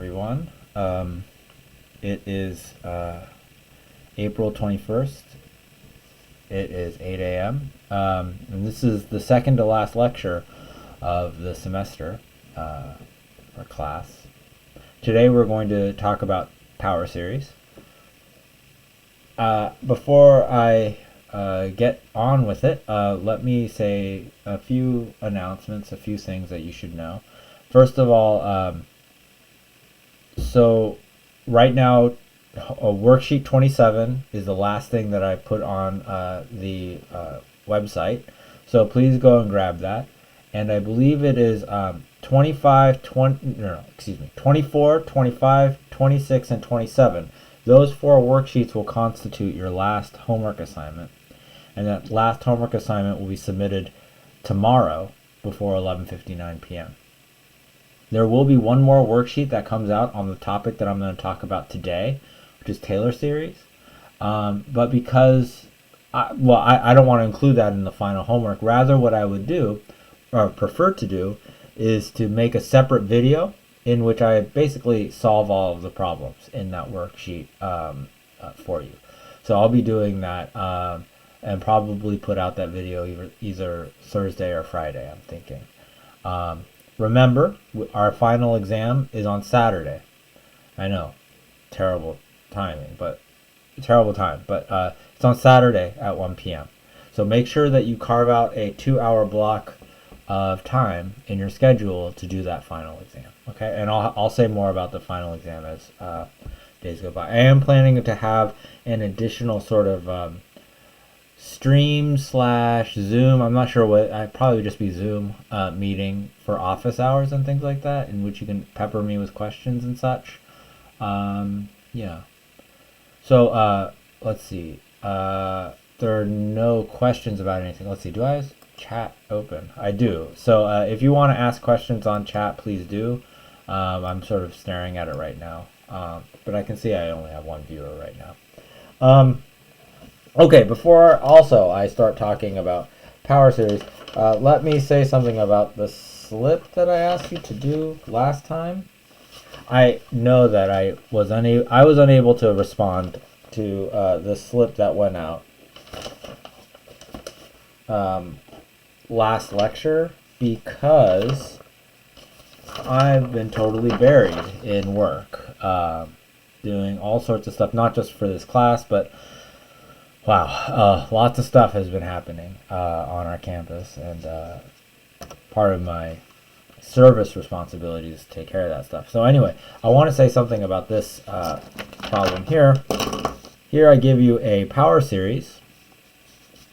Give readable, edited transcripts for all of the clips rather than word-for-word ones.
everyone. It is April 21st. It is 8 a.m. And this is the second to last lecture of the semester or class. Today we're going to talk about power series. Before I get on with it, let me say a few announcements, a few things that you should know. First of all, so right now, worksheet 27 is the last thing that I put on the website. So please go and grab that. And I believe it is 24, 25, 26, and 27. Those four worksheets will constitute your last homework assignment. And that last homework assignment will be submitted tomorrow before 11:59 p.m. There will be one more worksheet that comes out on the topic that I'm going to talk about today, which is Taylor series. But because I don't want to include that in the final homework. Rather, what I would do, or prefer to do, is to make a separate video in which I basically solve all of the problems in that worksheet for you. So I'll be doing that and probably put out that video either Thursday or Friday, I'm thinking. Remember, our final exam is on Saturday. I know, terrible time, but it's on Saturday at 1 p.m. So make sure that you carve out a 2-hour block of time in your schedule to do that final exam. Okay, and I'll say more about the final exam as days go by. I am planning to have an additional sort of stream / Zoom. I'm not sure what. I'd probably just be Zoom meeting for office hours and things like that, in which you can pepper me with questions and such. Yeah. So let's see. There are no questions about anything. Let's see. Do I have chat open? I do. So if you want to ask questions on chat, please do. I'm sort of staring at it right now, but I can see I only have one viewer right now. Okay, before also I start talking about power series, let me say something about the slip that I asked you to do last time. I know that I was unable to respond to the slip that went out last lecture because I've been totally buried in work, doing all sorts of stuff, not just for this class, but wow, lots of stuff has been happening on our campus, and part of my service responsibility is to take care of that stuff. So anyway, I want to say something about this problem here. Here I give you a power series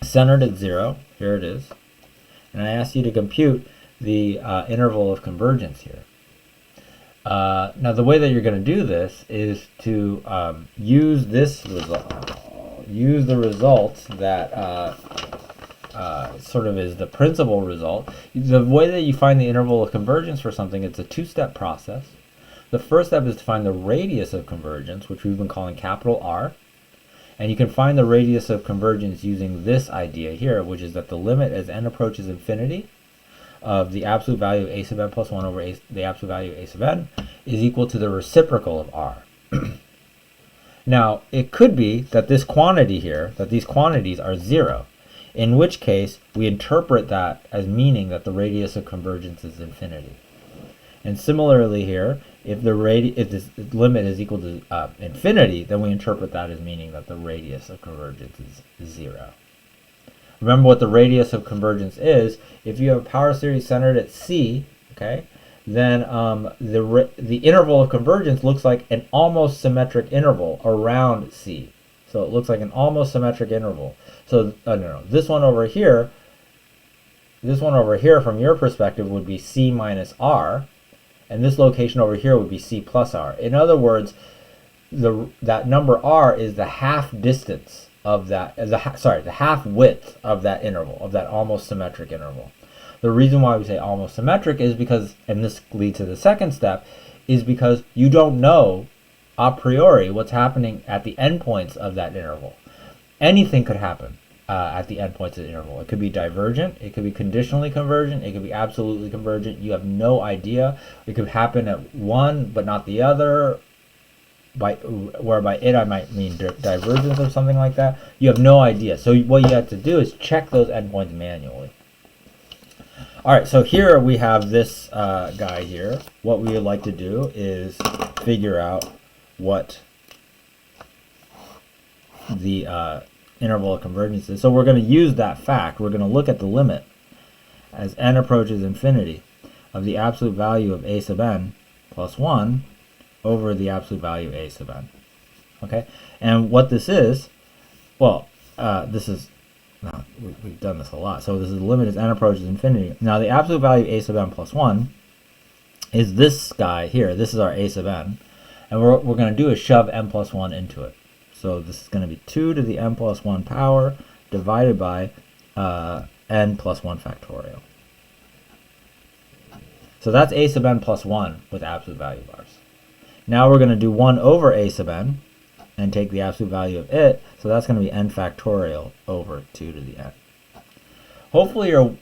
centered at 0. Here it is. And I ask you to compute the interval of convergence here. Now the way that you're going to do this is to use this result. Use the results that sort of is the principal result. The way that you find the interval of convergence for something, it's a two-step process. The first step is to find the radius of convergence, which we've been calling capital R. And you can find the radius of convergence using this idea here, which is that the limit as n approaches infinity of the absolute value of a sub n plus 1 over the absolute value of a sub n is equal to the reciprocal of R. Now, it could be that this quantity here, that these quantities are 0, in which case we interpret that as meaning that the radius of convergence is infinity. And similarly here, if this limit is equal to infinity, then we interpret that as meaning that the radius of convergence is 0. Remember what the radius of convergence is. If you have a power series centered at C, okay, then the interval of convergence looks like an almost symmetric interval around C. So it looks like an almost symmetric interval. So this one over here from your perspective would be C minus R, and this location over here would be C plus R. In other words, that number R is the half distance of that, the half width of that interval, of that almost symmetric interval. The reason why we say almost symmetric is because, and this leads to the second step, is because you don't know a priori what's happening at the endpoints of that interval. Anything could happen. at the endpoints of the interval. It could be divergent, it could be conditionally convergent, it could be absolutely convergent. You have no idea. It could happen at one but not the other. Whereby it I might mean divergence or something like that. You have no idea. So what you have to do is check those endpoints manually. All right, so here we have this guy here. What we would like to do is figure out what the interval of convergence is. So we're going to use that fact. We're going to look at the limit as n approaches infinity of the absolute value of a sub n plus 1 over the absolute value of a sub n. Okay, and what this is, well, this is, no, we've done this a lot. So this is the limit as n approaches infinity. Now the absolute value of a sub n plus 1 is this guy here. This is our a sub n. And what we're going to do is shove n plus 1 into it. So this is going to be 2 to the n plus 1 power divided by n plus 1 factorial. So that's a sub n plus 1 with absolute value bars. Now we're going to do 1 over a sub n and take the absolute value of it. So that's going to be n factorial over 2 to the n. Hopefully you're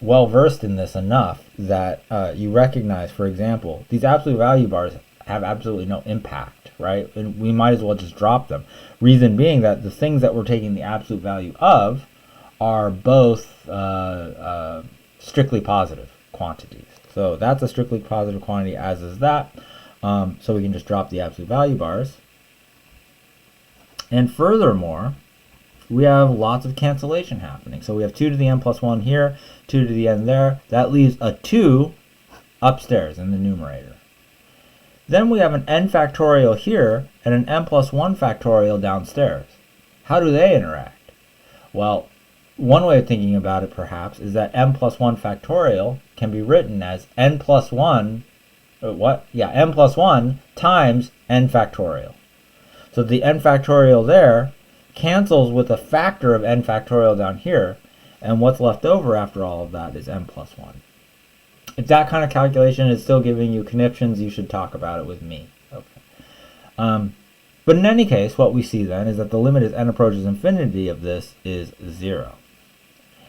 well versed in this enough that you recognize, for example, these absolute value bars have absolutely no impact, right? And we might as well just drop them. Reason being that the things that we're taking the absolute value of are both strictly positive quantities. So that's a strictly positive quantity, as is that. So we can just drop the absolute value bars. And furthermore, we have lots of cancellation happening. So we have 2 to the n plus 1 here, 2 to the n there. That leaves a 2 upstairs in the numerator. Then we have an n factorial here and an n plus 1 factorial downstairs. How do they interact? Well, one way of thinking about it perhaps is that n plus 1 factorial can be written as n plus 1, n plus 1 times n factorial. So the n factorial there cancels with a factor of n factorial down here, and what's left over after all of that is n plus 1. If that kind of calculation is still giving you conniptions, you should talk about it with me. Okay. But in any case, what we see then is that the limit as n approaches infinity of this is 0.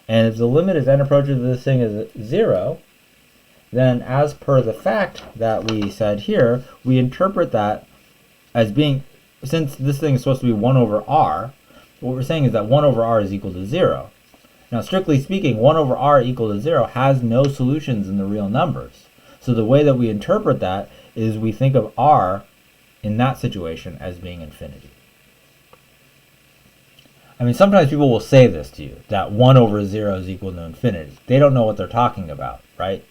And if the limit as n approaches this thing is 0, then as per the fact that we said here, we interpret that as being, since this thing is supposed to be 1 over r, what we're saying is that 1 over r is equal to 0. Now, strictly speaking, 1 over r equal to 0 has no solutions in the real numbers. So the way that we interpret that is we think of r in that situation as being infinity. I mean, sometimes people will say this to you, that 1 over 0 is equal to infinity. They don't know what they're talking about, right?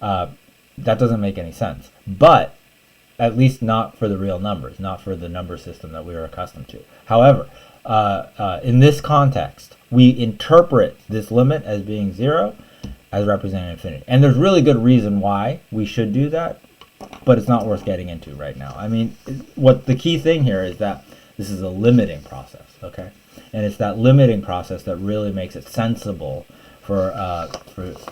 That doesn't make any sense. But at least not for the real numbers, not for the number system that we are accustomed to. However, in this context, we interpret this limit as being 0 as representing infinity. And there's really good reason why we should do that, but it's not worth getting into right now. I mean, what the key thing here is that this is a limiting process, okay? And it's that limiting process that really makes it sensible for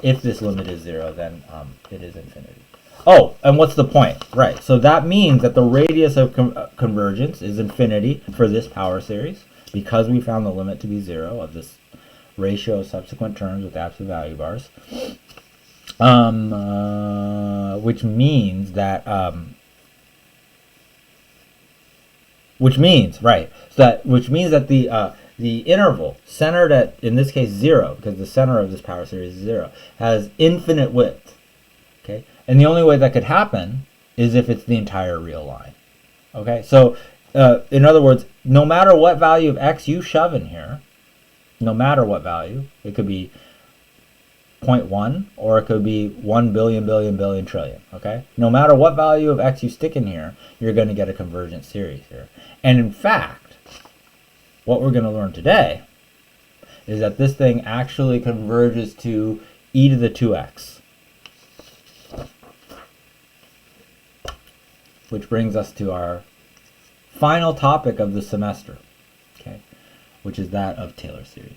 if this limit is 0, then it is infinity. Oh, and what's the point? Right, so that means that the radius of convergence is infinity for this power series, because we found the limit to be 0 of this ratio of subsequent terms with absolute value bars, which means that the interval centered at, in this case, 0, because the center of this power series is 0, has infinite width. Okay, and the only way that could happen is if it's the entire real line. Okay, so in other words, no matter what value of x you shove in here, no matter what value, it could be 0.1 or it could be 1 billion, billion, billion, trillion. Okay, no matter what value of x you stick in here, you're going to get a convergent series here. And in fact, what we're going to learn today is that this thing actually converges to e to the 2x. Which brings us to our final topic of the semester, okay, which is that of Taylor series.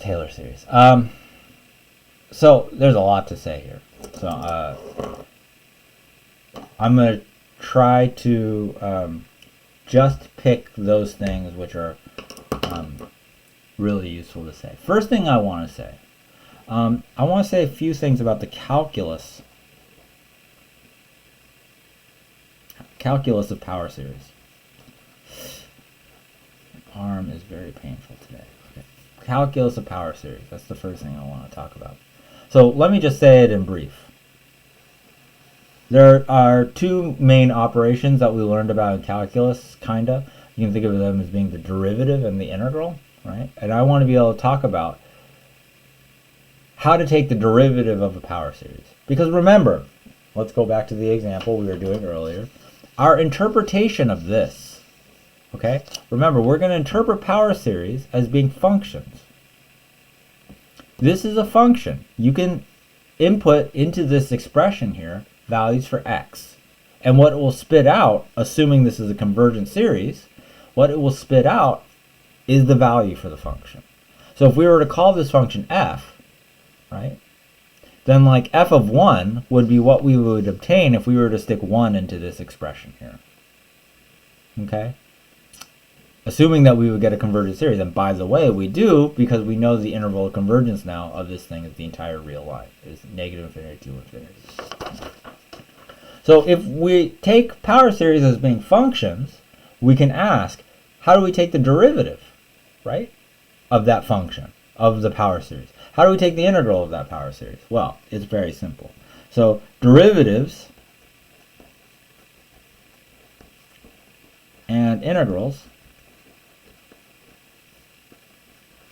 Taylor series. So there's a lot to say here. So I'm going to try to just pick those things which are really useful to say. First thing I want to say, I want to say a few things about the calculus of power series. My arm is very painful today. Okay. Calculus of power series. That's the first thing I want to talk about. So let me just say it in brief. There are two main operations that we learned about in calculus, kinda. You can think of them as being the derivative and the integral, right? And I want to be able to talk about how to take the derivative of a power series. Because remember, let's go back to the example we were doing earlier. Our interpretation of this, okay? Remember, we're going to interpret power series as being functions. This is a function. You can input into this expression here values for x. And what it will spit out, assuming this is a convergent series, what it will spit out is the value for the function. So if we were to call this function f, right, then like f of 1 would be what we would obtain if we were to stick 1 into this expression here. Okay? Assuming that we would get a convergent series. And by the way, we do, because we know the interval of convergence now of this thing is the entire real line. It's negative infinity to infinity. So if we take power series as being functions, we can ask, how do we take the derivative, right, of that function, of the power series? How do we take the integral of that power series? Well, it's very simple. So derivatives and integrals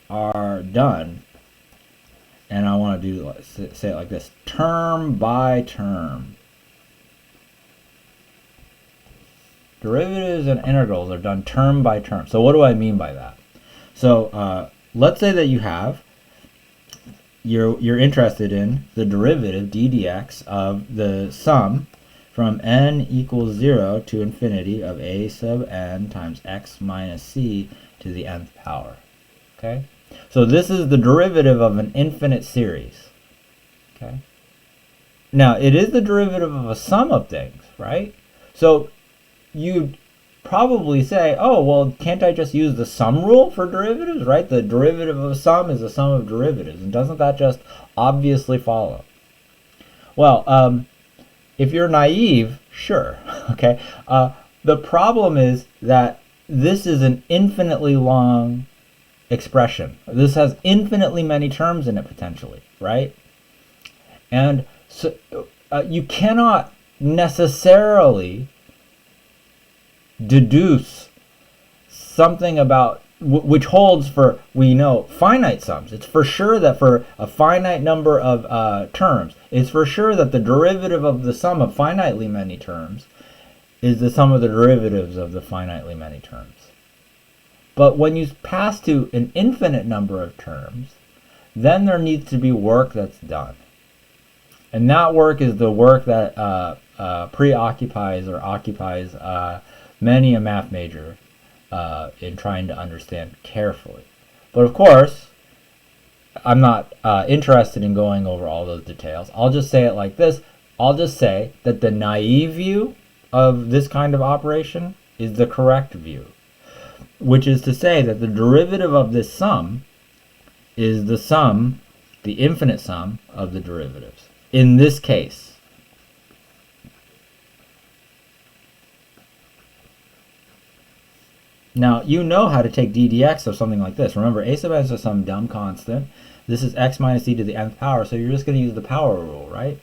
are done, and I want to do, say it like this, term by term. Derivatives and integrals are done term by term. So what do I mean by that? So let's say that you have, you're interested in the derivative d dx of the sum from n equals 0 to infinity of a sub n times x minus c to the nth power. Okay? So this is the derivative of an infinite series. Okay? Now, it is the derivative of a sum of things, right? So you'd probably say, oh, well, can't I just use the sum rule for derivatives, right? The derivative of a sum is the sum of derivatives. And doesn't that just obviously follow? Well, if you're naive, sure. Okay. The problem is that this is an infinitely long expression. This has infinitely many terms in it potentially, right? And so you cannot necessarily deduce something about which holds for, we know, finite sums. It's for sure that for a finite number of terms, it's for sure that the derivative of the sum of finitely many terms is the sum of the derivatives of the finitely many terms. But when you pass to an infinite number of terms, then there needs to be work that's done. And that work is the work that preoccupies or occupies many a math major in trying to understand carefully. But of course, I'm not interested in going over all those details. I'll just say it like this. I'll just say that the naive view of this kind of operation is the correct view, which is to say that the derivative of this sum is the sum, the infinite sum of the derivatives. In this case, now, you know how to take d dx of something like this. Remember, a sub n is some dumb constant. This is x minus d to the nth power, so you're just going to use the power rule, right?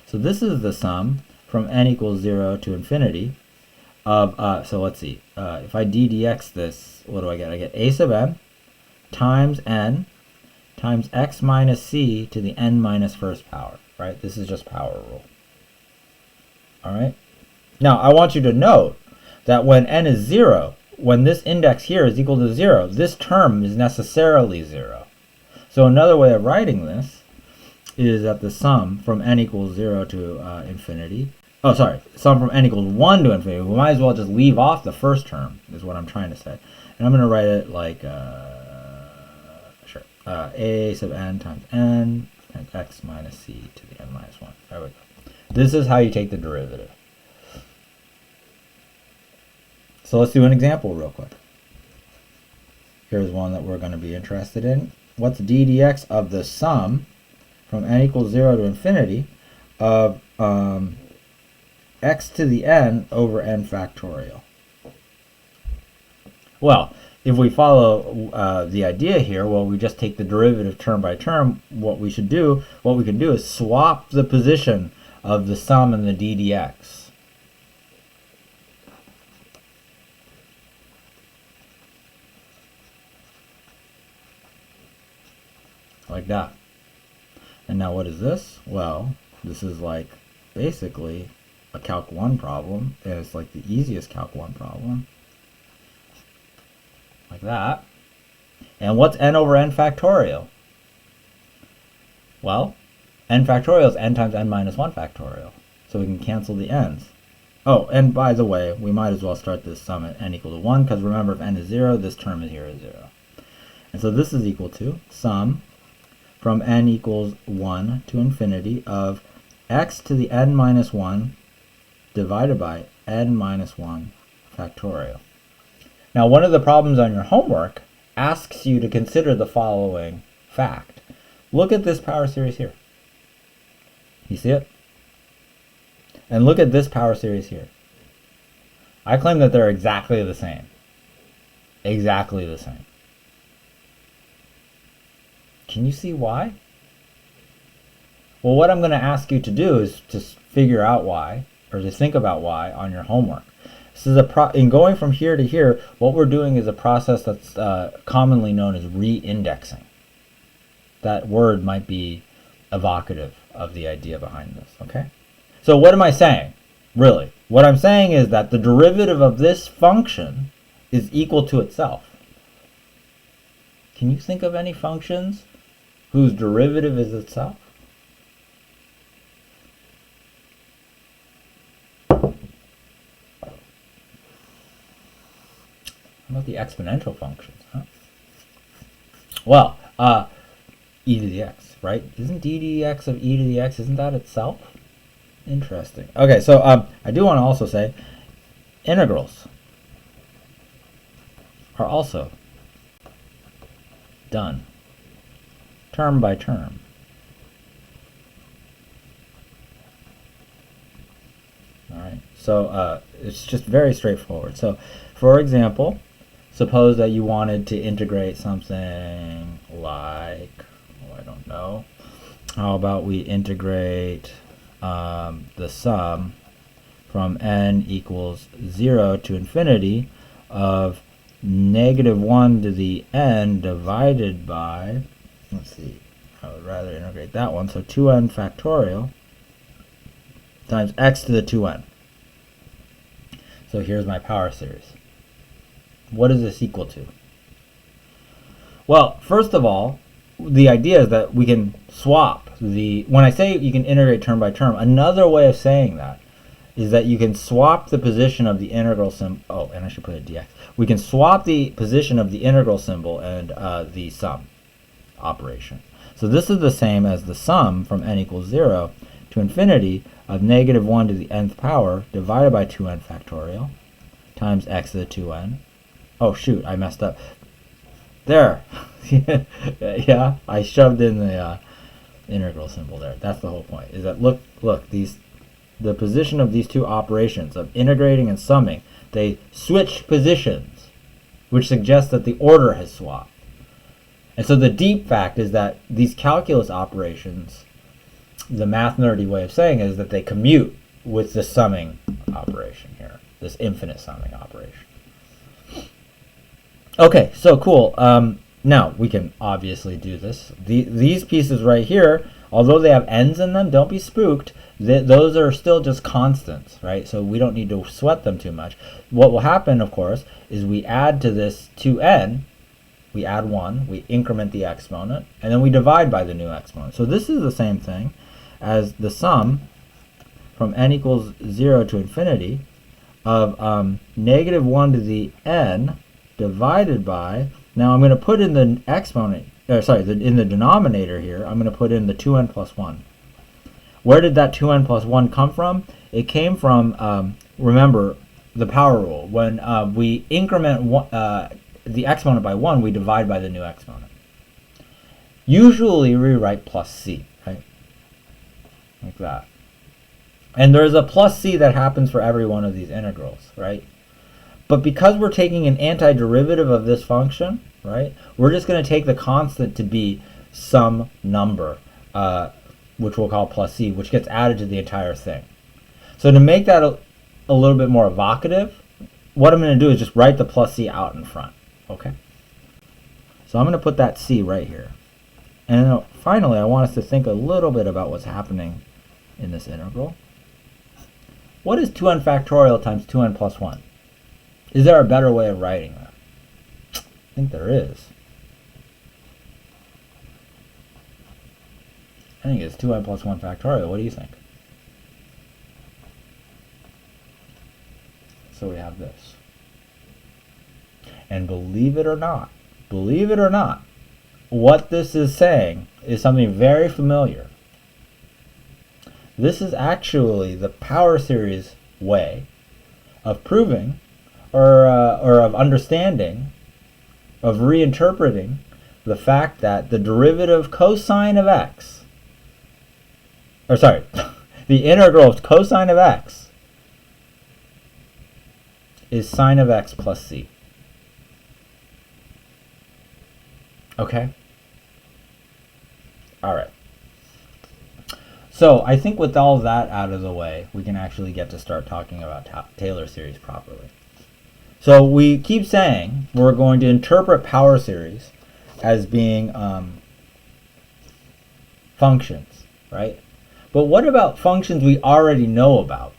So this is the sum from n equals 0 to infinity of, so let's see, if I d dx this, what do I get? I get a sub n times x minus c to the n minus first power, right? This is just power rule. All right? Now, I want you to note that when n is 0, when this index here is equal to 0, this term is necessarily 0. So another way of writing this is that the sum from n equals 0 to infinity, oh, sorry, sum from n equals 1 to infinity, we might as well just leave off the first term, is what I'm trying to say. And I'm going to write it like, a sub n times x minus c to the n minus 1. There we go. This is how you take the derivative. So let's do an example real quick. Here's one that we're going to be interested in. What's d dx of the sum from n equals 0 to infinity of x to the n over n factorial? Well, if we follow the idea here, well, we just take the derivative term by term. What we can do is swap the position of the sum and the d dx. Like that. And now what is this? Well, this is like basically a Calc 1 problem, and it's like the easiest Calc 1 problem. Like that. And what's n over n factorial? Well, n factorial is n times n minus 1 factorial. So we can cancel the n's. Oh, and by the way, we might as well start this sum at n equal to 1, because remember, if n is 0, this term here is 0. And so this is equal to sum from n equals 1 to infinity of x to the n minus 1 divided by n minus 1 factorial. Now, one of the problems on your homework asks you to consider the following fact. Look at this power series here. You see it? And look at this power series here. I claim that they're exactly the same. Exactly the same. Can you see why? Well, what I'm going to ask you to do is to figure out why, or to think about why on your homework. This is in going from here to here, what we're doing is a process that's commonly known as re-indexing. That word might be evocative of the idea behind this, okay? So what am I saying? Really, what I'm saying is that the derivative of this function is equal to itself. Can you think of any functions whose derivative is itself? How about the exponential functions? Huh? Well, e to the x, right? Isn't d to the x of e to the x, isn't that itself? Interesting. Okay, so I do want to also say integrals are also done term by term. All right, so it's just very straightforward. So, for example, suppose that you wanted to integrate something like, oh, I don't know, how about we integrate the sum from n equals 0 to infinity of negative 1 to the n divided by, let's see, I would rather integrate that one, so 2n factorial times x to the 2n. So here's my power series. What is this equal to? Well, first of all, the idea is that we can swap when I say you can integrate term by term, another way of saying that is that you can swap the position of the integral symbol. Oh, and I should put a dx. We can swap the position of the integral symbol and the sum operation. So this is the same as the sum from n equals 0 to infinity of negative 1 to the nth power divided by 2n factorial times x to the 2n. Oh shoot, I messed up. There. Yeah, I shoved in the integral symbol there. That's the whole point. Is that look, the position of these two operations of integrating and summing, they switch positions, which suggests that the order has swapped. And so the deep fact is that these calculus operations, the math nerdy way of saying it is that they commute with the summing operation here, this infinite summing operation. Okay, so cool. Now, we can obviously do this. These pieces right here, although they have n's in them, don't be spooked. Those are still just constants, right? So we don't need to sweat them too much. What will happen, of course, is we add to this 2n, we add 1, we increment the exponent, and then we divide by the new exponent. So this is the same thing as the sum from n equals 0 to infinity of negative 1 to the n divided by, now I'm going to put in the exponent, in the denominator here, I'm going to put in the 2n plus 1. Where did that 2n plus 1 come from? It came from, remember, the power rule. When we increment the exponent by 1, we divide by the new exponent. Usually we write plus c, right? Like that. And there's a plus c that happens for every one of these integrals, right? But because we're taking an antiderivative of this function, right, we're just going to take the constant to be some number, which we'll call plus c, which gets added to the entire thing. So to make that a little bit more evocative, what I'm going to do is just write the plus c out in front, okay? So I'm going to put that c right here. And finally, I want us to think a little bit about what's happening in this integral. What is 2n factorial times 2n plus 1? Is there a better way of writing that? I think there is. I think it's 2n plus 1 factorial. What do you think? So we have this. And believe it or not, what this is saying is something very familiar. This is actually the power series way of proving or of understanding, of reinterpreting the fact that the derivative cosine of x, or sorry, the integral of cosine of x is sine of x plus c. Okay? All right. So I think with all that out of the way, we can actually get to start talking about Taylor series properly. So we keep saying we're going to interpret power series as being functions, right? But what about functions we already know about?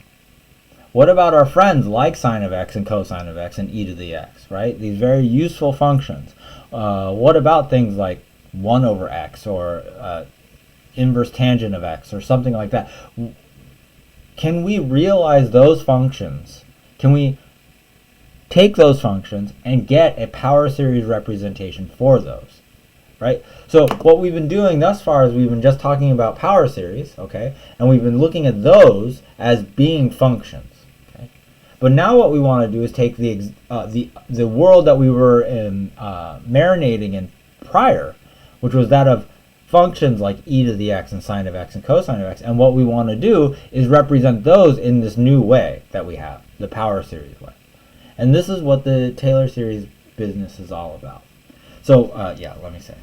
What about our friends like sine of x and cosine of x and e to the x, right? These very useful functions. What about things like 1 over x or inverse tangent of x or something like that? Can we realize those functions? Can we take those functions and get a power series representation for those, right? So what we've been doing thus far is we've been just talking about power series, okay? And we've been looking at those as being functions, okay? But now what we want to do is take the world that we were in, marinating in prior, which was that of functions like e to the x and sine of x and cosine of x, and what we want to do is represent those in this new way that we have, the power series way. And this is what the Taylor series business is all about. So, yeah, let me say.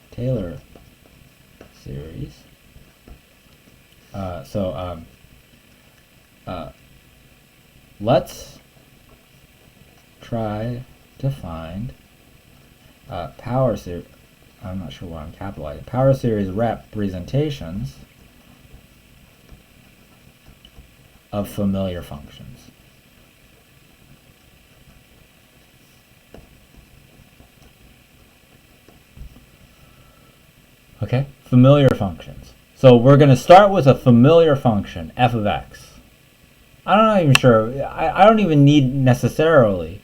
Taylor series. Let's try to find power series. I'm not sure why I'm capitalizing. Power series representations of familiar functions. Okay, familiar functions. So we're going to start with a familiar function, f of x. I'm not even sure. I don't even need necessarily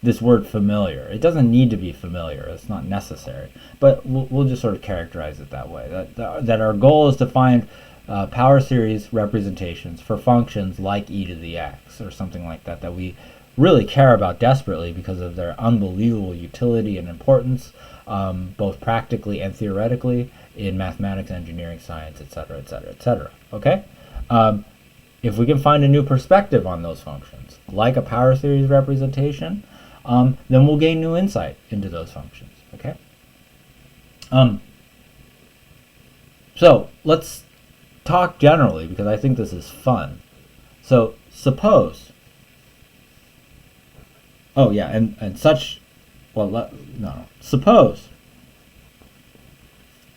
this word familiar. It doesn't need to be familiar. It's not necessary. But we'll just sort of characterize it that way. That our goal is to find power series representations for functions like e to the x or something like that that we really care about desperately because of their unbelievable utility and importance, both practically and theoretically in mathematics, engineering, science, etc., etc., etc. Okay? If we can find a new perspective on those functions, like a power series representation, then we'll gain new insight into those functions. Okay? So let's talk generally because I think this is fun. So suppose, oh yeah, and such, well, no, suppose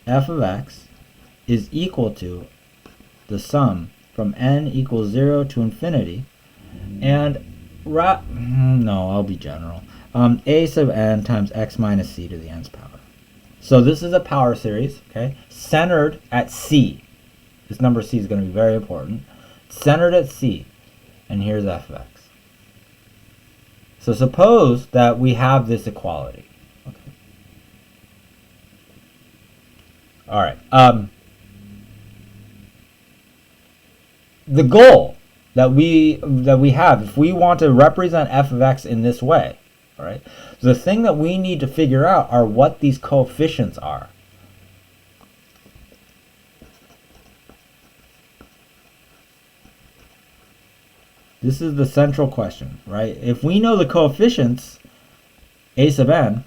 f of x is equal to the sum from n equals 0 to infinity, and no, I'll be general. A sub n times x minus c to the nth power. So this is a power series, okay, centered at c. This number c is going to be very important. Centered at c, and here's f of x. So suppose that we have this equality. Okay. All right. The goal that we have if we want to represent f of x in this way. All right. So the thing that we need to figure out are what these coefficients are. This is the central question, right? If we know the coefficients a sub n,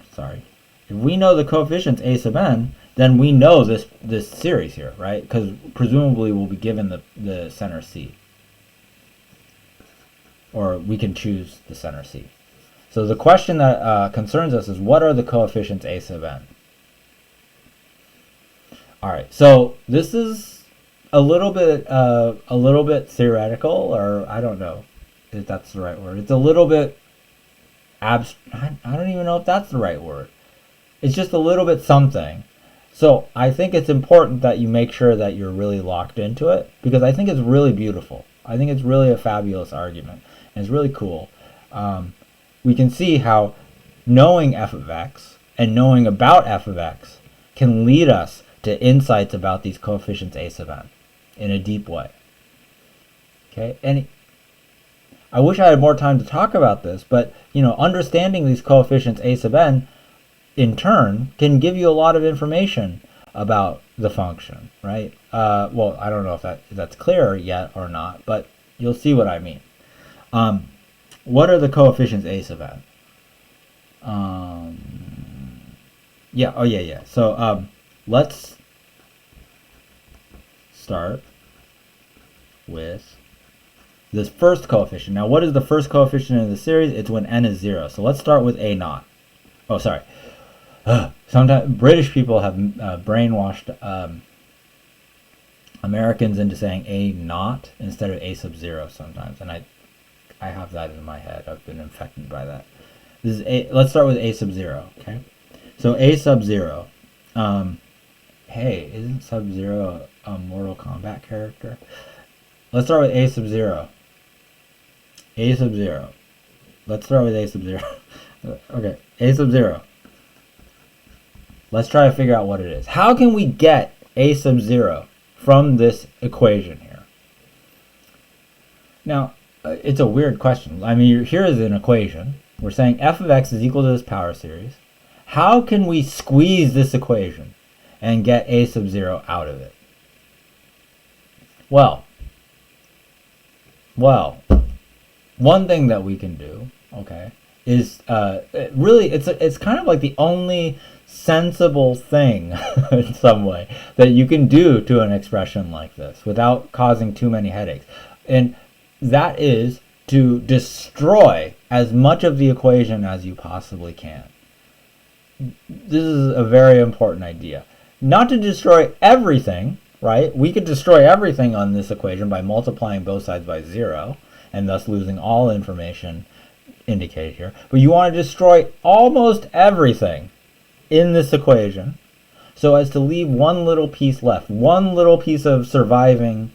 if we know the coefficients a sub n, then we know this series here, right? Because presumably we'll be given the center C. Or we can choose the center C. So the question that concerns us is, what are the coefficients a sub n? All right, so this is a little bit theoretical, or I don't know if that's the right word. It's a little bit I don't even know if that's the right word. It's just a little bit something. So I think it's important that you make sure that you're really locked into it, because I think it's really beautiful. I think it's really a fabulous argument, and it's really cool. We can see how knowing f of x and knowing about f of x can lead us to insights about these coefficients a sub n in a deep way. Okay, and I wish I had more time to talk about this, but understanding these coefficients a sub n in turn can give you a lot of information about the function, right? Well, I don't know if that's clear yet or not, but you'll see what I mean. What are the coefficients a sub n? Yeah. So let's start with this first coefficient. Now, what is the first coefficient in the series? It's when n is 0. So let's start with a naught. Oh, sorry. Sometimes British people have brainwashed Americans into saying a naught instead of a sub 0 sometimes, and I have that in my head. I've been infected by that. This is let's start with a sub 0. Okay, so a sub 0. Hey, isn't Sub Zero a Mortal Kombat character? Let's start with a sub 0. A sub 0. Let's start with a sub 0. Okay, a sub 0. Let's try to figure out what it is. How can we get a sub 0 from this equation here? Now, it's a weird question. I mean, here is an equation. We're saying f of x is equal to this power series. How can we squeeze this equation and get a sub 0 out of it? Well, one thing that we can do, okay, is really it's kind of like the only sensible thing in some way that you can do to an expression like this without causing too many headaches, and that is to destroy as much of the equation as you possibly can. This is a very important idea. Not to destroy everything, right? We could destroy everything on this equation by multiplying both sides by 0 and thus losing all information indicated here. But you want to destroy almost everything in this equation so as to leave one little piece left, one little piece of surviving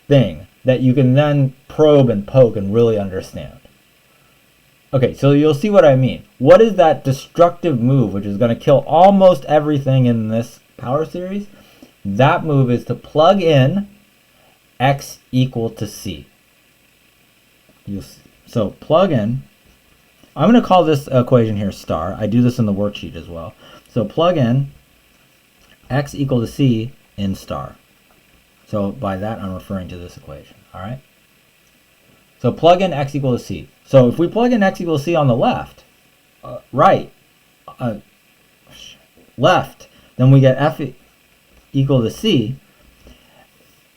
thing that you can then probe and poke and really understand. Okay, so you'll see what I mean. What is that destructive move which is going to kill almost everything in this power series? That move is to plug in x equal to c. So plug in, I'm going to call this equation here star. I do this in the worksheet as well. So plug in x equal to c in star. So by that I'm referring to this equation, all right? So plug in x equal to c. So if we plug in x equals c on the left, left, then we get f equal to c,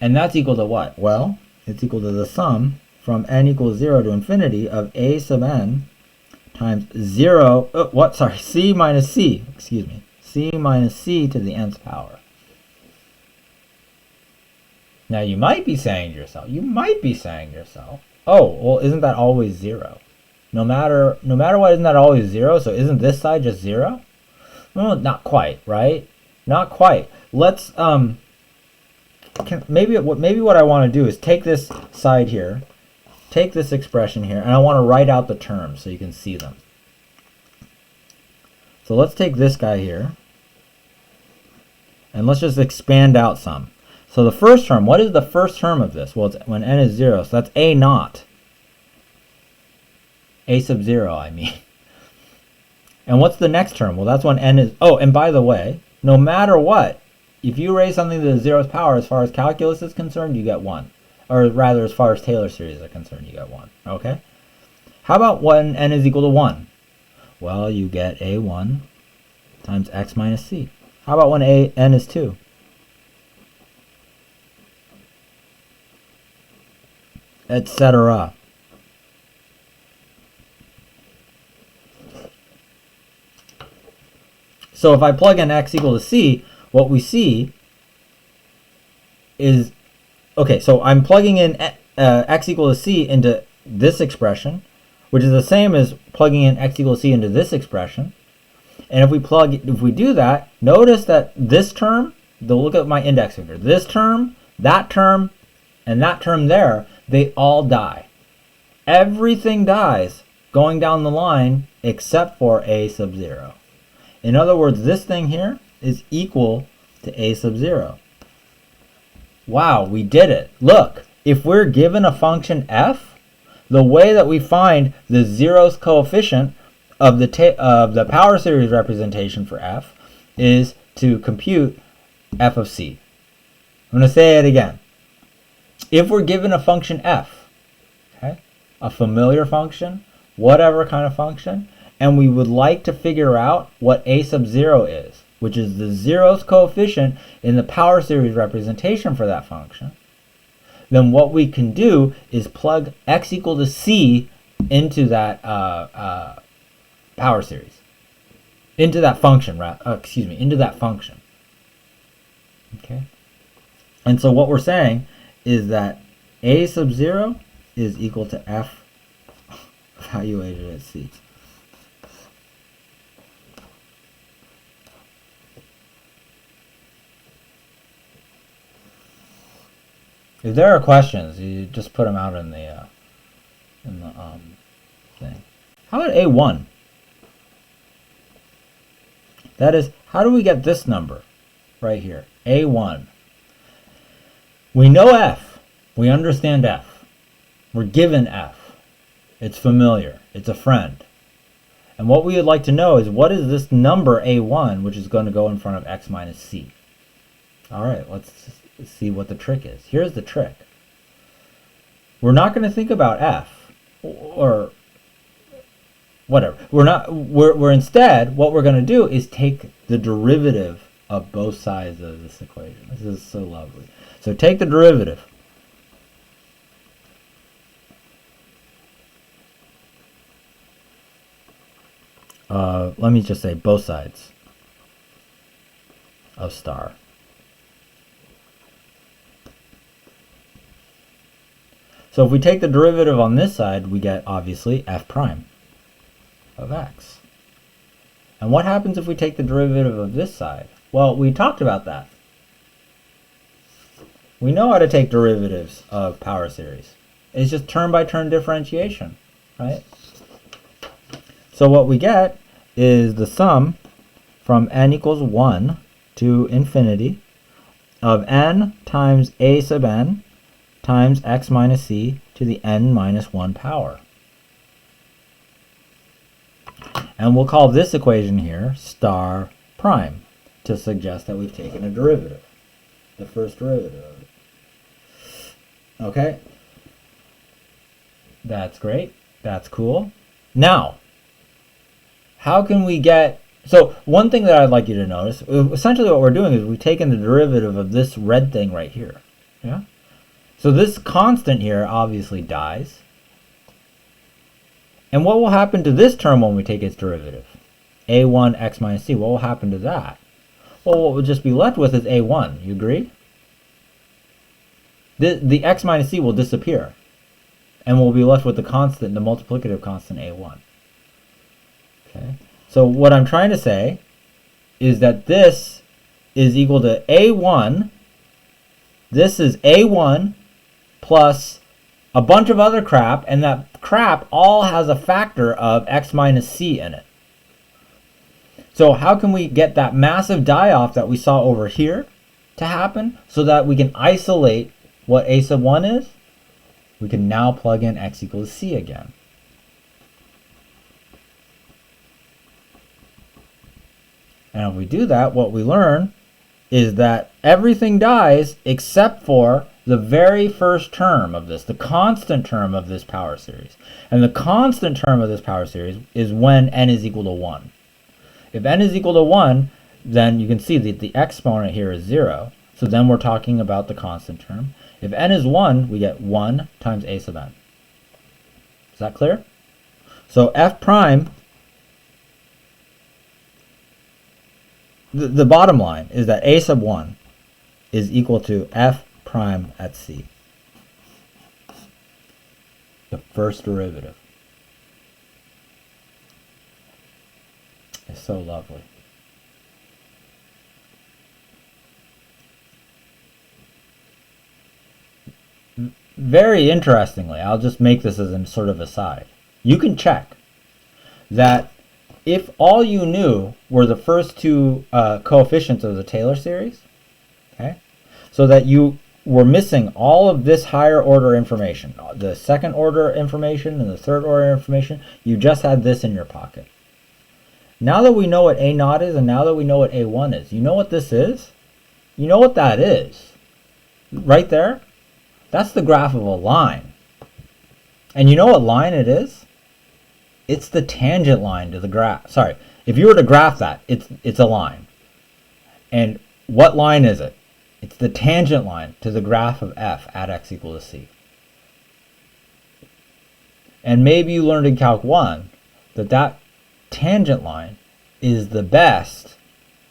and that's equal to what? Well, it's equal to the sum from n equals 0 to infinity of a sub n times 0, c minus c, c minus c to the nth power. Now you might be saying to yourself, oh, well, isn't that always 0? No matter what, isn't that always 0? So isn't this side just 0? Well, not quite, right? Not quite. Let's maybe what I want to do is take this side here, take this expression here, and I want to write out the terms so you can see them. So let's take this guy here, and let's just expand out some. So the first term, what is the first term of this? Well, it's when n is 0, so that's a naught. A sub 0, I mean. And what's the next term? Well, that's when n is... Oh, and by the way, no matter what, if you raise something to the 0th power, as far as calculus is concerned, you get 1. Or rather, as far as Taylor series are concerned, you get 1. Okay? How about when n is equal to 1? Well, you get a1 times x minus c. How about when n is 2? Etc. So if I plug in x equal to c, what we see is, okay, so I'm plugging in x equal to c into this expression, which is the same as plugging in x equal to c into this expression. And if we do that, notice that this term, look at my index finger, this term, and that term there, they all die. Everything dies going down the line except for a sub 0. In other words, this thing here is equal to a sub 0. Wow, we did it. Look, if we're given a function f, the way that we find the 0th coefficient of the power series representation for f is to compute f of c. I'm going to say it again. If we're given a function f, okay, a familiar function, whatever kind of function, and we would like to figure out what a sub 0 is, which is the 0th coefficient in the power series representation for that function, then what we can do is plug x equal to c into that power series, into that function, into that function. Okay, and so what we're saying is that a sub 0 is equal to f evaluated at c. If there are questions, you just put them out in the thing. How about a1? That is, how do we get this number right here? a1. We know f. We understand f. We're given f. It's familiar. It's a friend. And what we would like to know is, what is this number a1, which is going to go in front of x minus c? All right, let's see what the trick is. Here's the trick. We're not going to think about f or whatever. We're instead, what we're going to do is take the derivative of both sides of this equation. This is so lovely. So take the derivative. Let me just say both sides of star. So if we take the derivative on this side, we get, obviously, f prime of x. And what happens if we take the derivative of this side? Well, we talked about that. We know how to take derivatives of power series. It's just term-by-term differentiation, right? So what we get is the sum from n equals 1 to infinity of n times a sub n times x minus c to the n minus 1 power. And we'll call this equation here star prime to suggest that we've taken a derivative, the first derivative of it. Okay? That's great. That's cool. Now, how can we get... So one thing that I'd like you to notice, essentially what we're doing is we've taken the derivative of this red thing right here. Yeah? So this constant here obviously dies. And what will happen to this term when we take its derivative? a1 x minus c. What will happen to that? Well, what we'll just be left with is a1. You agree? The x minus c will disappear. And we'll be left with the constant, the multiplicative constant a1. Okay. So what I'm trying to say is that this is equal to a1. This is a1 plus a bunch of other crap, and that crap all has a factor of x minus c in it. So how can we get that massive die-off that we saw over here to happen so that we can isolate what a sub 1 is, we can now plug in x equals c again. And if we do that, what we learn is that everything dies except for the very first term of this, the constant term of this power series. And the constant term of this power series is when n is equal to 1. If n is equal to 1, then you can see that the exponent here is 0. So then we're talking about the constant term. If n is 1, we get 1 times a sub n. Is that clear? So f prime, the bottom line is that a sub 1 is equal to f prime at c. The first derivative. It's so lovely. Very interestingly, I'll just make this as a sort of aside. You can check that if all you knew were the first two coefficients of the Taylor series, okay, so that you were missing all of this higher order information, the second order information and the third order information, you just had this in your pocket. Now that we know what A naught is and now that we know what A1 is, you know what this is? You know what that is? Right there? That's the graph of a line. And you know what line it is? It's the tangent line to the graph. Sorry, if you were to graph that, it's a line. And what line is it? It's the tangent line to the graph of f at x equal to c. And maybe you learned in Calc 1 that that tangent line is the best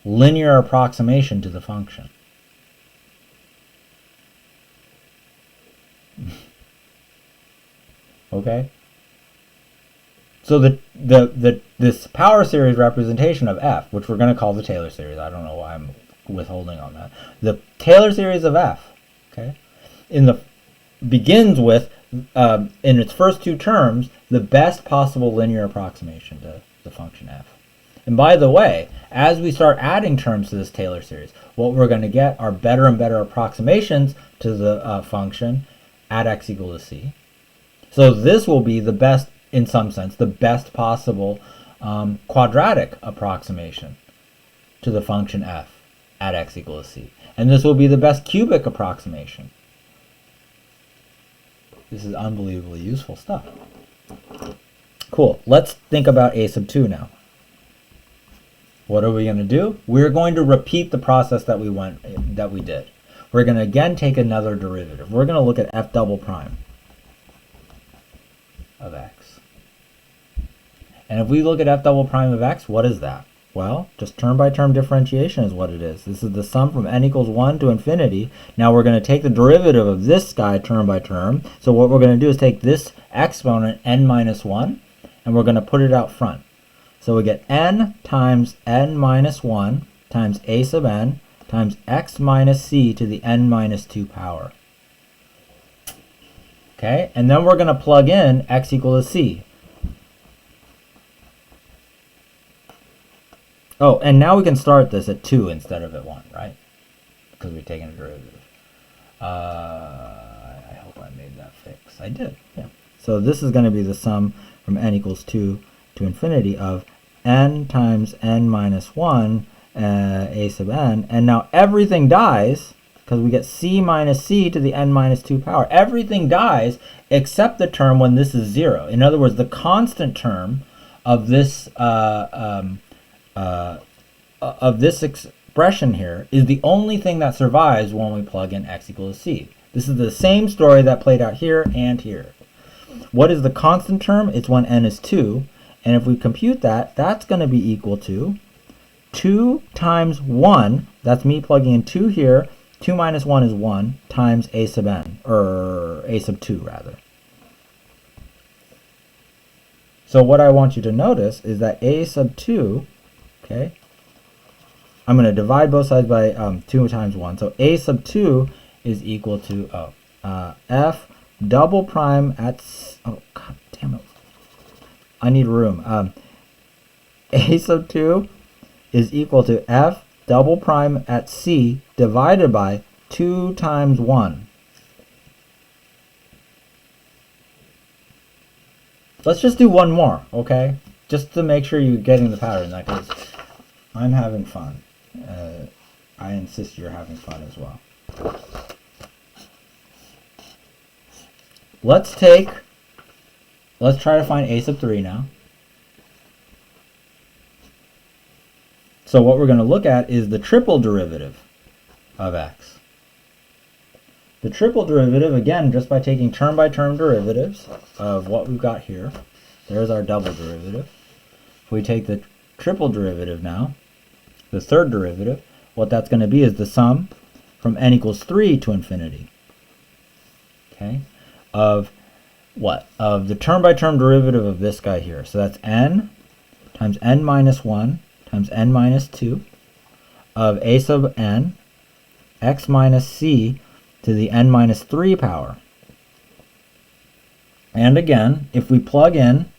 linear approximation to the function. Okay? So this power series representation of f, which we're going to call the Taylor series, I don't know why I'm withholding on that. The Taylor series of f, okay, begins with, in its first two terms, the best possible linear approximation to the function f. And by the way, as we start adding terms to this Taylor series, what we're going to get are better and better approximations to the function at x equal to c. So this will be the best, in some sense, the best possible quadratic approximation to the function f at x equal to c. And this will be the best cubic approximation. This is unbelievably useful stuff. Cool. Let's think about a sub 2 now. What are we going to do? We're going to repeat the process that we did. We're going to again take another derivative. We're going to look at f double prime of x. And if we look at f double prime of x, what is that? Well, just term by term differentiation is what it is. This is the sum from n equals 1 to infinity. Now we're going to take the derivative of this guy term by term. So what we're going to do is take this exponent n minus 1 and we're going to put it out front. So we get n times n minus 1 times a sub n times x minus c to the n minus 2 power. Okay, and then we're going to plug in x equal to c. Oh, and now we can start this at 2 instead of at 1, right? Because we've taken a derivative. I hope I made that fix. I did, yeah. So this is going to be the sum from n equals 2 to infinity of n times n minus 1 a sub n. And now everything dies because we get c minus c to the n minus 2 power. Everything dies except the term when this is 0. In other words, the constant term of this expression here is the only thing that survives when we plug in x equals to c. This is the same story that played out here and here. What is the constant term? It's when n is 2. And if we compute that, that's going to be equal to 2 times 1. That's me plugging in 2 here. 2 minus 1 is 1 times a sub n, or a sub 2 rather. So what I want you to notice is that a sub 2, okay, I'm going to divide both sides by 2 times 1. So a sub 2 is equal to f double prime at, oh god damn it, I need room. A sub 2 is equal to f double prime at C divided by 2 times 1. Let's just do one more, okay? Just to make sure you're getting the pattern, because I'm having fun. I insist you're having fun as well. Let's try to find a sub 3 now. So what we're going to look at is the triple derivative of x. The triple derivative, again, just by taking term-by-term derivatives of what we've got here. There's our double derivative. If we take the triple derivative now, the third derivative, what that's going to be is the sum from n equals 3 to infinity. Okay? Of what? Of the term-by-term derivative of this guy here. So that's n times n minus 1 times n minus 2 of a sub n x minus c to the n minus 3 power. And again, if we plug in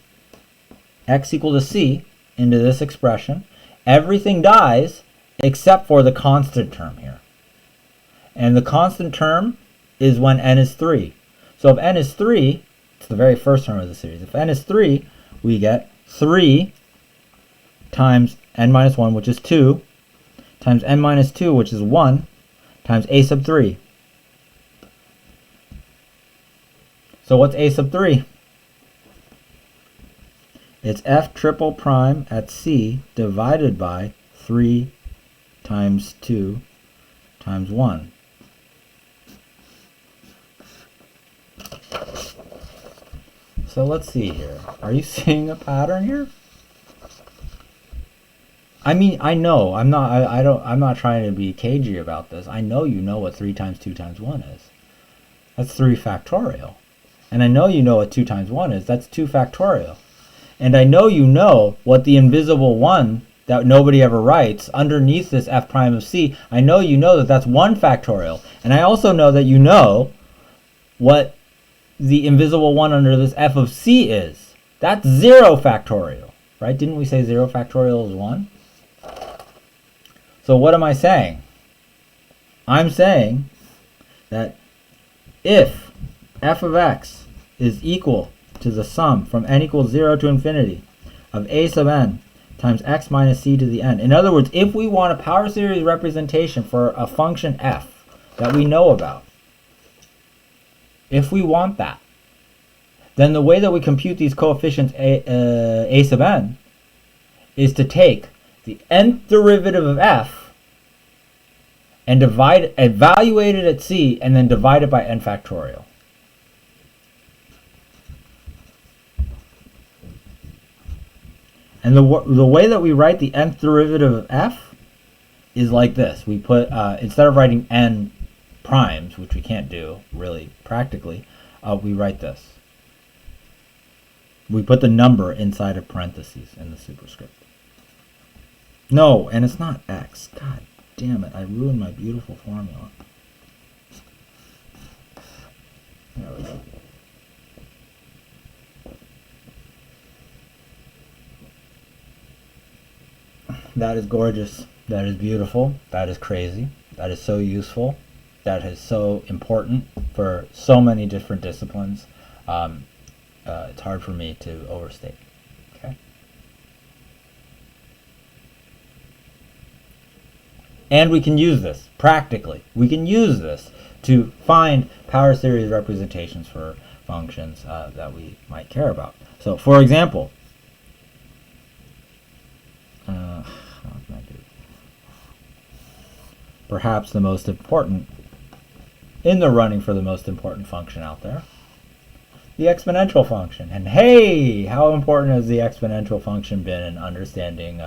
x equal to c into this expression, everything dies except for the constant term here. And the constant term is when n is 3. So if n is 3, it's the very first term of the series. If n is 3, we get 3 times n minus 1, which is 2, times n minus 2, which is 1, times a sub 3. So what's a sub 3? It's f triple prime at c divided by 3 times 2 times 1. So let's see here. Are you seeing a pattern here? I mean, I know. I'm not trying to be cagey about this. I know you know what 3 times 2 times 1 is. That's 3 factorial. And I know you know what 2 times 1 is. That's 2 factorial. And I know you know what the invisible 1 that nobody ever writes underneath this f prime of c. I know you know that that's 1 factorial. And I also know that you know what the invisible 1 under this f of c is. That's 0 factorial. Right? Didn't we say 0 factorial is 1? So what am I saying? I'm saying that if f of x is equal to the sum from n equals 0 to infinity of a sub n times x minus c to the n. In other words, if we want a power series representation for a function f that we know about, if we want that, then the way that we compute these coefficients a sub n is to take the nth derivative of f and evaluate it at c and then divide it by n factorial. And the way that we write the nth derivative of f is like this. We put, instead of writing n primes, which we can't do really practically, we write this. We put the number inside of parentheses in the superscript. No, and it's not x. God damn it, I ruined my beautiful formula. There we go. That is gorgeous. That is beautiful. That is crazy. That is so useful. That is so important for so many different disciplines. It's hard for me to overstate. Okay. And we can use this practically. We can use this to find power series representations for functions that we might care about. So, for example, perhaps the most important, in the running for the most important function out there, the exponential function. And hey, how important has the exponential function been in understanding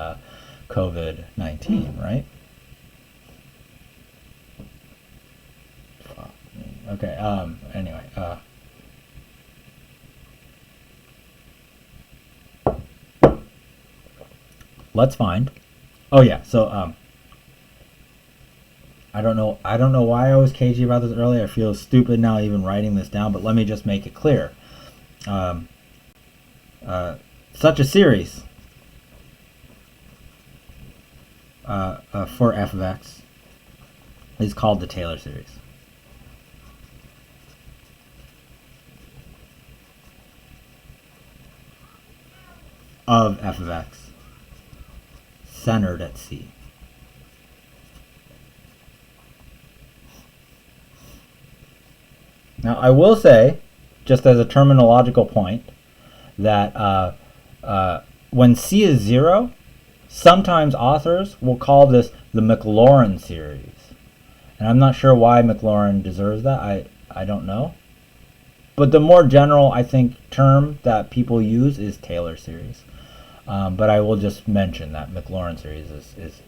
COVID-19, right? Okay, anyway. Let's find. Oh yeah, so I don't know why I was cagey about this earlier. I feel stupid now even writing this down, but let me just make it clear. Such a series for f of x is called the Taylor series. Of f of x centered at C. Now, I will say, just as a terminological point, that when C is 0, sometimes authors will call this the Maclaurin series. And I'm not sure why Maclaurin deserves that. I don't know. But the more general, I think, term that people use is Taylor series. But I will just mention that Maclaurin series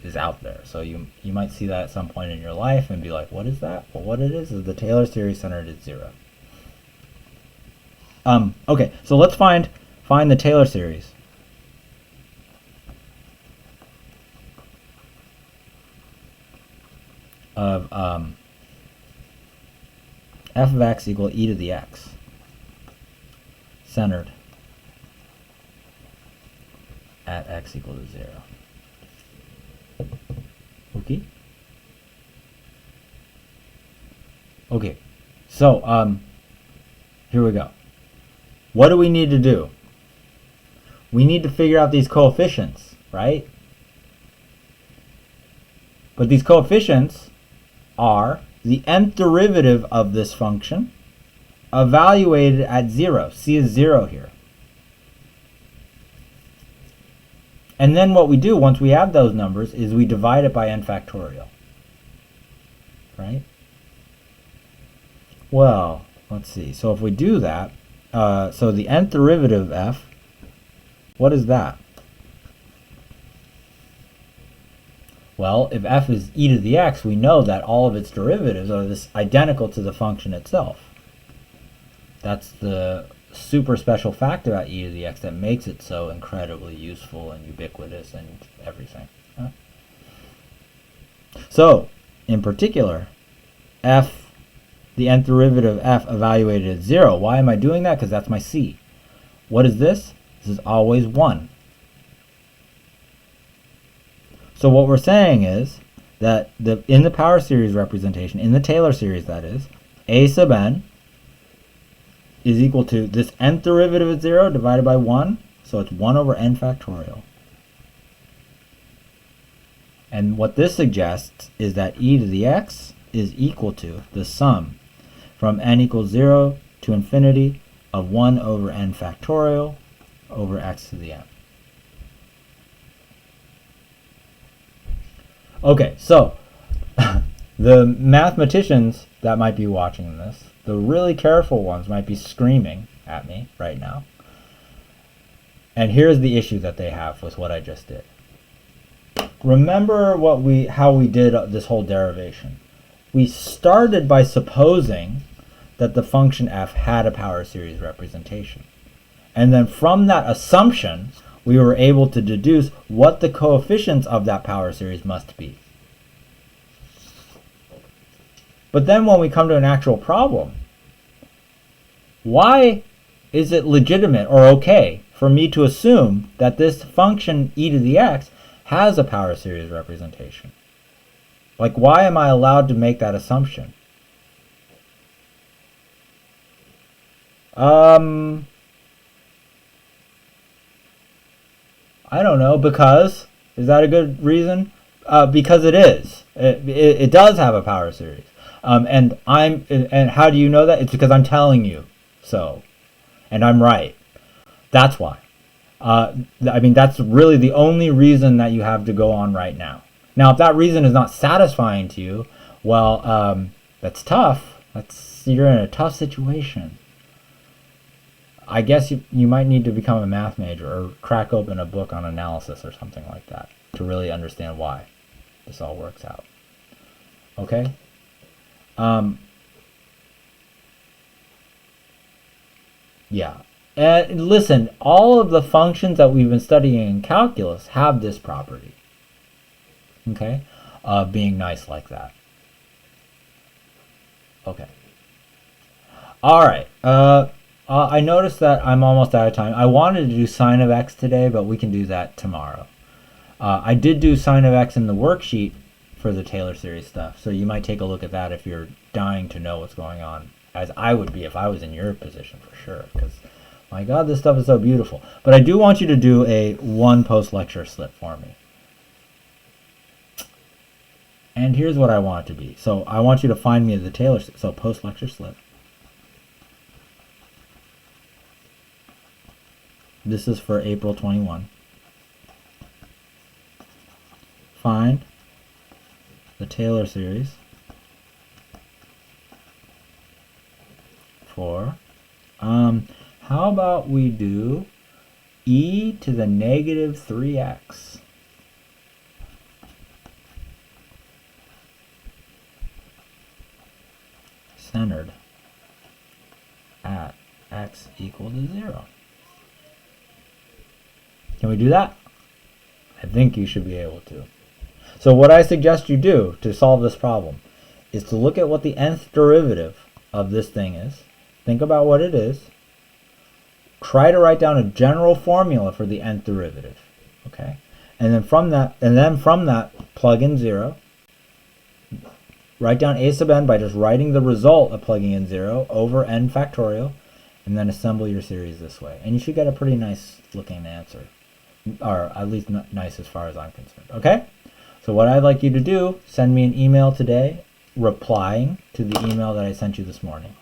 is out there. So you might see that at some point in your life and be like, what is that? Well, what it is the Taylor series centered at 0. Okay, so let's find the Taylor series. Of f of x equal e to the x centered at x equal to 0. Okay. Okay. So here we go. What do we need to do? We need to figure out these coefficients, right? But these coefficients are the nth derivative of this function evaluated at 0. C is 0 here. And then what we do once we have those numbers is we divide it by n factorial. Right? Well, let's see. So if we do that, so the nth derivative of f, what is that? Well, if f is e to the x, we know that all of its derivatives are this identical to the function itself. That's the super special fact about e to the x that makes it so incredibly useful and ubiquitous and everything. Huh? So, in particular, f, the nth derivative of f evaluated at 0. Why am I doing that? Because that's my c. What is this? This is always 1. So what we're saying is that in the power series representation, in the Taylor series that is, a sub n is equal to this nth derivative at 0 divided by 1, so it's 1 over n factorial. And what this suggests is that e to the x is equal to the sum from n equals 0 to infinity of 1 over n factorial over x to the n. Okay, so the mathematicians that might be watching this, the really careful ones might be screaming at me right now. And here's the issue that they have with what I just did. Remember how we did this whole derivation. We started by supposing that the function f had a power series representation. And then from that assumption, we were able to deduce what the coefficients of that power series must be. But then when we come to an actual problem, why is it legitimate or okay for me to assume that this function e to the x has a power series representation? Like, why am I allowed to make that assumption? I don't know, because, is that a good reason? Because it is. It does have a power series. And how do you know that? It's because I'm telling you so. And I'm right. That's why. I mean, that's really the only reason that you have to go on right now. Now, if that reason is not satisfying to you, well, that's tough. You're in a tough situation. I guess you might need to become a math major or crack open a book on analysis or something like that to really understand why this all works out. Okay? Yeah. And listen, all of the functions that we've been studying in calculus have this property. Okay? Of being nice like that. Okay. All right. I noticed that I'm almost out of time. I wanted to do sine of x today, but we can do that tomorrow. I did do sine of x in the worksheet for the Taylor series stuff, so you might take a look at that if you're dying to know what's going on, as I would be if I was in your position for sure, because my god, this stuff is so beautiful. But I do want you to do a one post-lecture slip for me. And here's what I want it to be. So I want you to find me the Taylor, so post-lecture slip. This is for April 21. Find the Taylor series for, how about we do e to the negative 3x. Centered at x equal to 0. Can we do that? I think you should be able to. So what I suggest you do to solve this problem is to look at what the nth derivative of this thing is. Think about what it is. Try to write down a general formula for the nth derivative. Okay? And then from that, plug in 0. Write down a sub n by just writing the result of plugging in 0 over n factorial, and then assemble your series this way. And you should get a pretty nice looking answer. Or at least nice as far as I'm concerned. Okay? So what I'd like you to do, send me an email today replying to the email that I sent you this morning.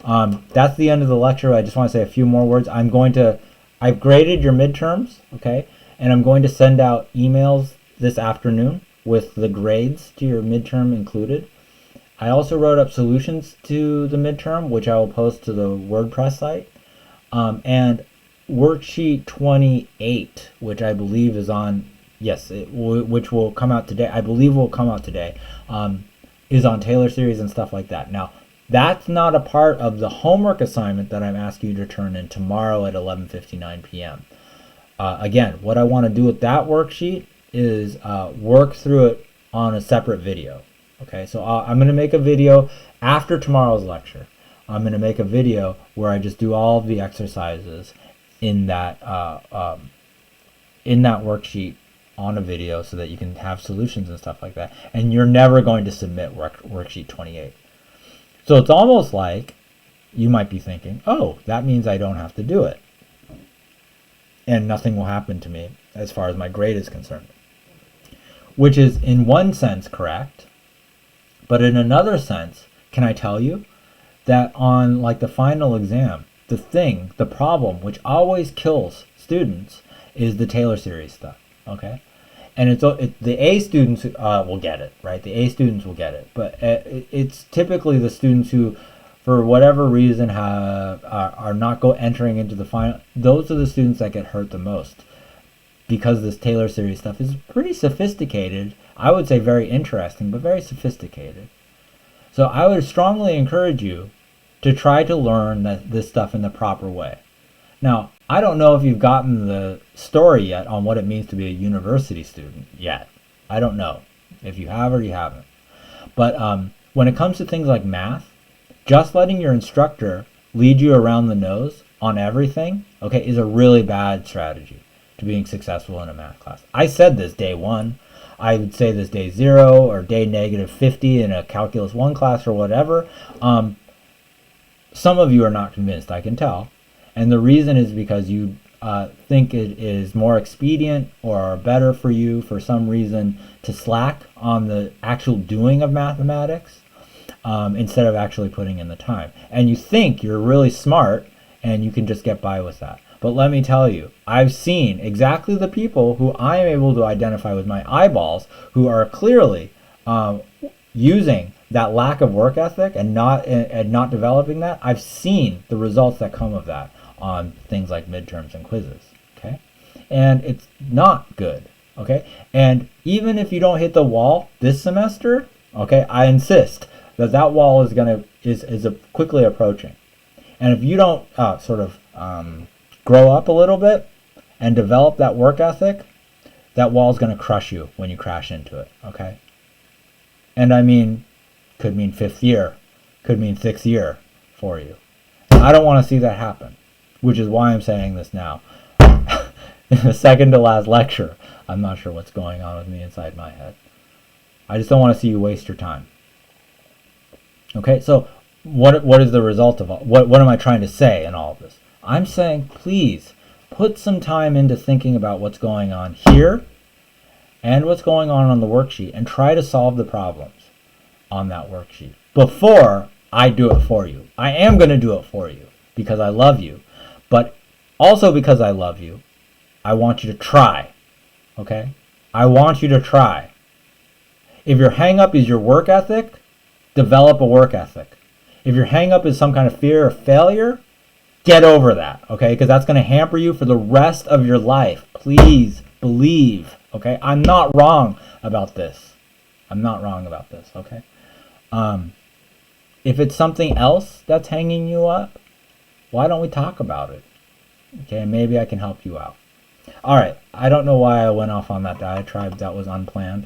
That's the end of the lecture. I just want to say a few more words. I've graded your midterms, okay? And I'm going to send out emails this afternoon with the grades to your midterm included. I also wrote up solutions to the midterm, which I will post to the WordPress site. And worksheet 28, which I believe is on, which will come out today, I believe will come out today, is on Taylor series and stuff like that. Now, that's not a part of the homework assignment that I'm asking you to turn in tomorrow at 11:59 p.m. Again, what I want to do with that worksheet is work through it on a separate video. Okay, so I'm going to make a video after tomorrow's lecture. I'm going to make a video where I just do all of the exercises in that worksheet on a video so that you can have solutions and stuff like that. And you're never going to submit worksheet 28. So it's almost like you might be thinking, oh, that means I don't have to do it. And nothing will happen to me as far as my grade is concerned. Which is in one sense correct. But in another sense, can I tell you that on like the final exam, the problem which always kills students is the Taylor series stuff, okay? And the A students will get it, right? The A students will get it, but it's typically the students who, for whatever reason, are not entering into the final. Those are the students that get hurt the most, because this Taylor series stuff is pretty sophisticated. I would say very interesting, but very sophisticated. So I would strongly encourage you to try to learn this stuff in the proper way. Now, I don't know if you've gotten the story yet on what it means to be a university student yet. I don't know if you have or you haven't. But when it comes to things like math, just letting your instructor lead you around the nose on everything, okay, is a really bad strategy to being successful in a math class. I said this day 1. I would say this day 0 or day negative 50 in a Calculus 1 class or whatever. Some of you are not convinced, I can tell. And the reason is because you think it is more expedient or better for you for some reason to slack on the actual doing of mathematics instead of actually putting in the time. And you think you're really smart and you can just get by with that. But let me tell you, I've seen exactly the people who I am able to identify with my eyeballs who are clearly using that lack of work ethic and not developing that. I've seen the results that come of that on things like midterms and quizzes, okay? And it's not good, okay? And even if you don't hit the wall this semester, okay, I insist that wall is quickly approaching. And if you don't grow up a little bit and develop that work ethic, that wall is going to crush you when you crash into it, okay? And I mean, could mean 5th year, could mean 6th year for you. And I don't want to see that happen, which is why I'm saying this now. the second to last lecture. I'm not sure what's going on with me inside my head. I just don't want to see you waste your time. Okay, so what is the result of all, what am I trying to say in all of this? I'm saying, please put some time into thinking about what's going on here and what's going on the worksheet, and try to solve the problems on that worksheet before I do it for you. I am going to do it for you because I love you, but also because I love you, I want you to try. Okay? I want you to try. If your hang up is your work ethic, develop a work ethic. If your hang up is some kind of fear of failure, get over that, okay? Because that's going to hamper you for the rest of your life. Please believe, okay? I'm not wrong about this. I'm not wrong about this, okay? If it's something else that's hanging you up, why don't we talk about it? Okay, maybe I can help you out. All right, I don't know why I went off on that diatribe. That was unplanned.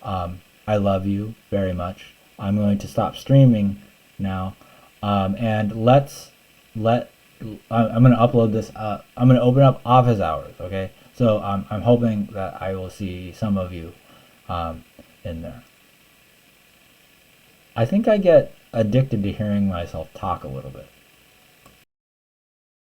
I love you very much. I'm going to stop streaming now, and I'm going to upload this. I'm going to open up office hours. Okay, so I'm hoping that I will see some of you in there. I think I get addicted to hearing myself talk a little bit.